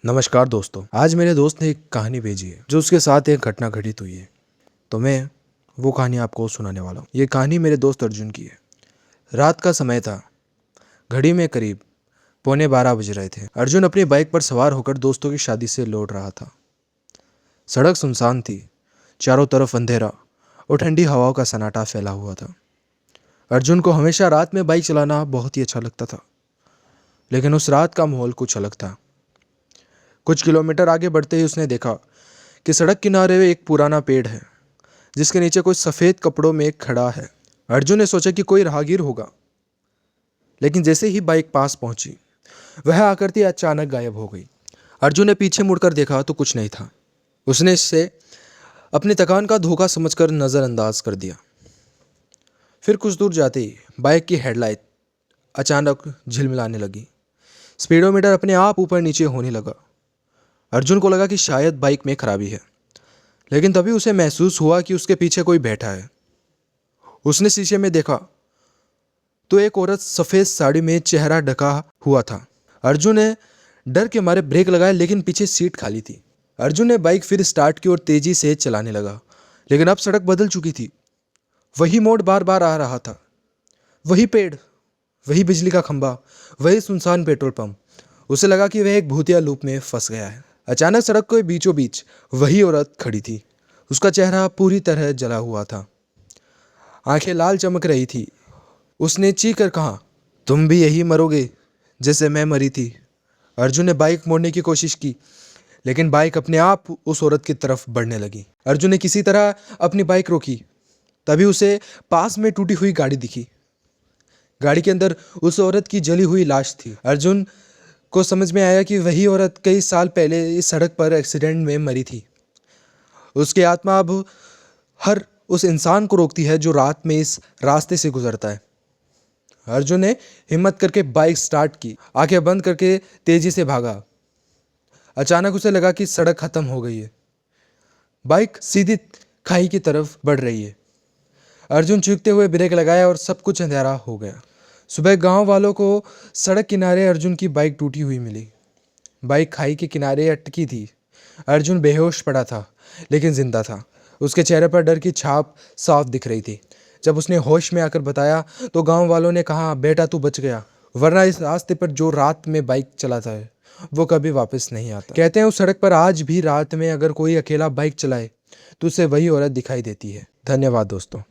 नमस्कार दोस्तों, आज मेरे दोस्त ने एक कहानी भेजी है जो उसके साथ एक घटना घटित हुई है। तो मैं वो कहानी आपको सुनाने वाला हूँ। ये कहानी मेरे दोस्त अर्जुन की है। रात का समय था। घड़ी में करीब 11:15 बज रहे थे। अर्जुन अपनी बाइक पर सवार होकर दोस्तों की शादी से लौट रहा था। सड़क सुनसान थी। चारों तरफ अंधेरा और ठंडी हवाओं का सन्नाटा फैला हुआ था। अर्जुन को हमेशा रात में बाइक चलाना बहुत ही अच्छा लगता था, लेकिन उस रात का माहौल कुछ अलग था। कुछ किलोमीटर आगे बढ़ते ही उसने देखा कि सड़क किनारे एक पुराना पेड़ है जिसके नीचे कोई सफ़ेद कपड़ों में खड़ा है। अर्जुन ने सोचा कि कोई राहगीर होगा, लेकिन जैसे ही बाइक पास पहुंची वह आकृति अचानक गायब हो गई। अर्जुन ने पीछे मुड़कर देखा तो कुछ नहीं था। उसने इसे अपनी थकान का धोखा समझकर नज़रअंदाज कर दिया। फिर कुछ दूर जाते ही बाइक की हेडलाइट अचानक झिलमिलाने लगी। स्पीडोमीटर अपने आप ऊपर नीचे होने लगा। अर्जुन को लगा कि शायद बाइक में खराबी है, लेकिन तभी उसे महसूस हुआ कि उसके पीछे कोई बैठा है। उसने शीशे में देखा तो एक औरत सफ़ेद साड़ी में चेहरा ढका हुआ था। अर्जुन ने डर के मारे ब्रेक लगाए, लेकिन पीछे सीट खाली थी। अर्जुन ने बाइक फिर स्टार्ट की और तेजी से चलाने लगा, लेकिन अब सड़क बदल चुकी थी। वही मोड़ बार बार आ रहा था, वही पेड़, वही बिजली का खंभा, वही सुनसान पेट्रोल पंप। उसे लगा कि वह एक भूतिया लूप में फंस गया है। अचानक सड़क के बीचों बीच वही औरत खड़ी थी। उसका चेहरा पूरी तरह जला हुआ था, आंखें लाल चमक रही थी। उसने चीख कर कहा, तुम भी यही मरोगे जैसे मैं मरी थी। अर्जुन ने बाइक मोड़ने की कोशिश की, लेकिन बाइक अपने आप उस औरत की तरफ बढ़ने लगी। अर्जुन ने किसी तरह अपनी बाइक रोकी। तभी उसे पास में टूटी हुई गाड़ी दिखी। गाड़ी के अंदर उस औरत की जली हुई लाश थी। अर्जुन को समझ में आया कि वही औरत कई साल पहले इस सड़क पर एक्सीडेंट में मरी थी। उसकी आत्मा अब हर उस इंसान को रोकती है जो रात में इस रास्ते से गुजरता है। अर्जुन ने हिम्मत करके बाइक स्टार्ट की, आंखें बंद करके तेजी से भागा। अचानक उसे लगा कि सड़क खत्म हो गई है। बाइक सीधी खाई की तरफ बढ़ रही है। अर्जुन चीखते हुए ब्रेक लगाया और सब कुछ अंधेरा हो गया। सुबह गांव वालों को सड़क किनारे अर्जुन की बाइक टूटी हुई मिली। बाइक खाई के किनारे अटकी थी। अर्जुन बेहोश पड़ा था, लेकिन जिंदा था। उसके चेहरे पर डर की छाप साफ दिख रही थी। जब उसने होश में आकर बताया तो गांव वालों ने कहा, बेटा तू बच गया, वरना इस रास्ते पर जो रात में बाइक चलाता है वो कभी वापस नहीं आता। कहते हैं उस सड़क पर आज भी रात में अगर कोई अकेला बाइक चलाए तो उसे वही औरत दिखाई देती है। धन्यवाद दोस्तों।